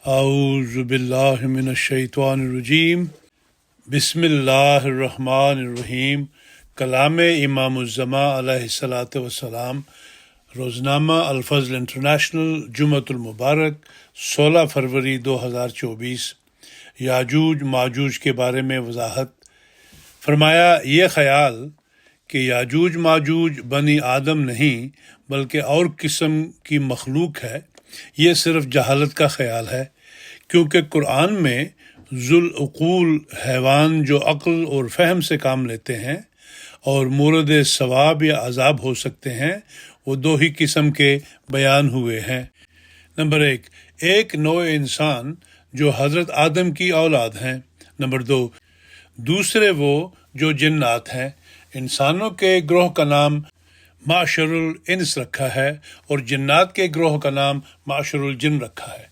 اعوذ باللہ من الشیطان الرجیم بسم اللہ الرحمن الرحیم۔ کلام امام الزمان علیہ الصلاۃ والسلام، روزنامہ الفضل انٹرنیشنل، جمعۃ المبارک، 16 فروری 2024۔ یاجوج ماجوج کے بارے میں وضاحت فرمایا، یہ خیال کہ یاجوج ماجوج بنی آدم نہیں بلکہ اور قسم کی مخلوق ہے، یہ صرف جہالت کا خیال ہے، کیونکہ قرآن میں ذوالعقول حیوان جو عقل اور فہم سے کام لیتے ہیں اور مورد ثواب یا عذاب ہو سکتے ہیں، وہ دو ہی قسم کے بیان ہوئے ہیں۔ نمبر ایک نوع انسان جو حضرت آدم کی اولاد ہیں۔ نمبر دوسرے وہ جو جنات ہیں۔ انسانوں کے گروہ کا نام معشر الانس رکھا ہے اور جنات کے گروہ کا نام معشر الجن رکھا ہے۔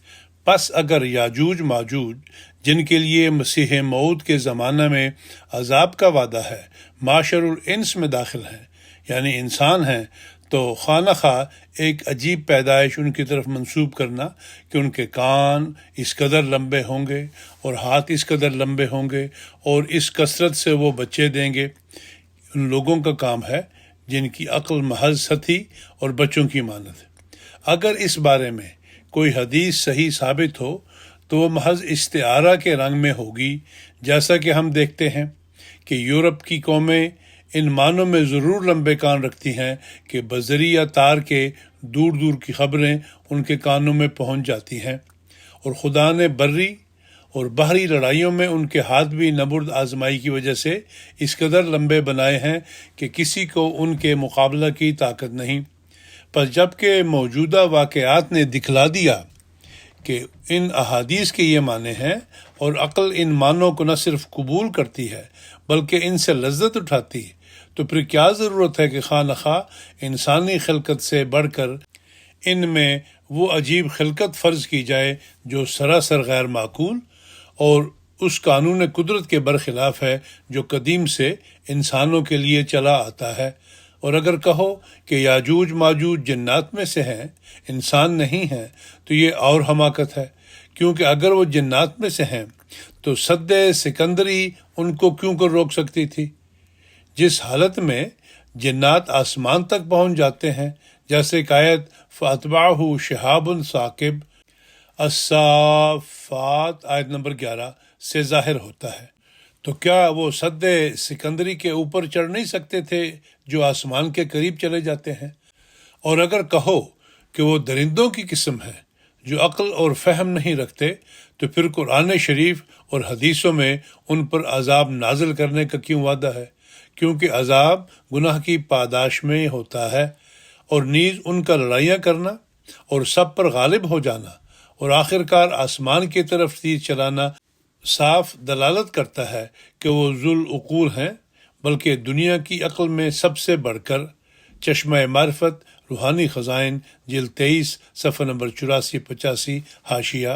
پس اگر یاجوج ماجوج، جن کے لیے مسیح موعود کے زمانہ میں عذاب کا وعدہ ہے، معشر الانس میں داخل ہیں، یعنی انسان ہیں، تو خواہ خواہ ایک عجیب پیدائش ان کی طرف منسوب کرنا کہ ان کے کان اس قدر لمبے ہوں گے اور ہاتھ اس قدر لمبے ہوں گے اور اس کثرت سے وہ بچے دیں گے، ان لوگوں کا کام ہے جن کی عقل محض سطحی اور بچوں کی مانند ہے۔ اگر اس بارے میں کوئی حدیث صحیح ثابت ہو تو وہ محض استعارہ کے رنگ میں ہوگی، جیسا کہ ہم دیکھتے ہیں کہ یورپ کی قومیں ان معنوں میں ضرور لمبے کان رکھتی ہیں کہ بذریعہ تار کے دور دور کی خبریں ان کے کانوں میں پہنچ جاتی ہیں، اور خدا نے بری اور بحری لڑائیوں میں ان کے ہاتھ بھی نبرد آزمائی کی وجہ سے اس قدر لمبے بنائے ہیں کہ کسی کو ان کے مقابلہ کی طاقت نہیں۔ پس جب کہ موجودہ واقعات نے دکھلا دیا کہ ان احادیث کے یہ معنی ہیں اور عقل ان معنوں کو نہ صرف قبول کرتی ہے بلکہ ان سے لذت اٹھاتی ہے، تو پھر کیا ضرورت ہے کہ خواہ نخواہ انسانی خلقت سے بڑھ کر ان میں وہ عجیب خلقت فرض کی جائے جو سراسر غیر معقول اور اس قانون قدرت کے برخلاف ہے جو قدیم سے انسانوں کے لیے چلا آتا ہے۔ اور اگر کہو کہ یاجوج ماجوج جنات میں سے ہیں، انسان نہیں ہیں، تو یہ اور حماقت ہے، کیونکہ اگر وہ جنات میں سے ہیں تو سد سکندری ان کو کیوں کر روک سکتی تھی، جس حالت میں جنات آسمان تک پہنچ جاتے ہیں، جیسے کہ آیت فَأَتْبَعَهُ شِهَابٌ ثَاقِبٌ الصافات آیت نمبر 11 سے ظاہر ہوتا ہے۔ تو کیا وہ سد سکندری کے اوپر چڑھ نہیں سکتے تھے جو آسمان کے قریب چلے جاتے ہیں؟ اور اگر کہو کہ وہ درندوں کی قسم ہے جو عقل اور فہم نہیں رکھتے، تو پھر قرآن شریف اور حدیثوں میں ان پر عذاب نازل کرنے کا کیوں وعدہ ہے؟ کیونکہ عذاب گناہ کی پاداش میں ہوتا ہے، اور نیز ان کا لڑائیاں کرنا اور سب پر غالب ہو جانا اور آخر کار آسمان کی طرف تیر چلانا صاف دلالت کرتا ہے کہ وہ ذوالعقول ہیں، بلکہ دنیا کی عقل میں سب سے بڑھ کر۔ چشمہ معرفت، روحانی خزائن، جلد 23، صفحہ نمبر 84-85، حاشیہ۔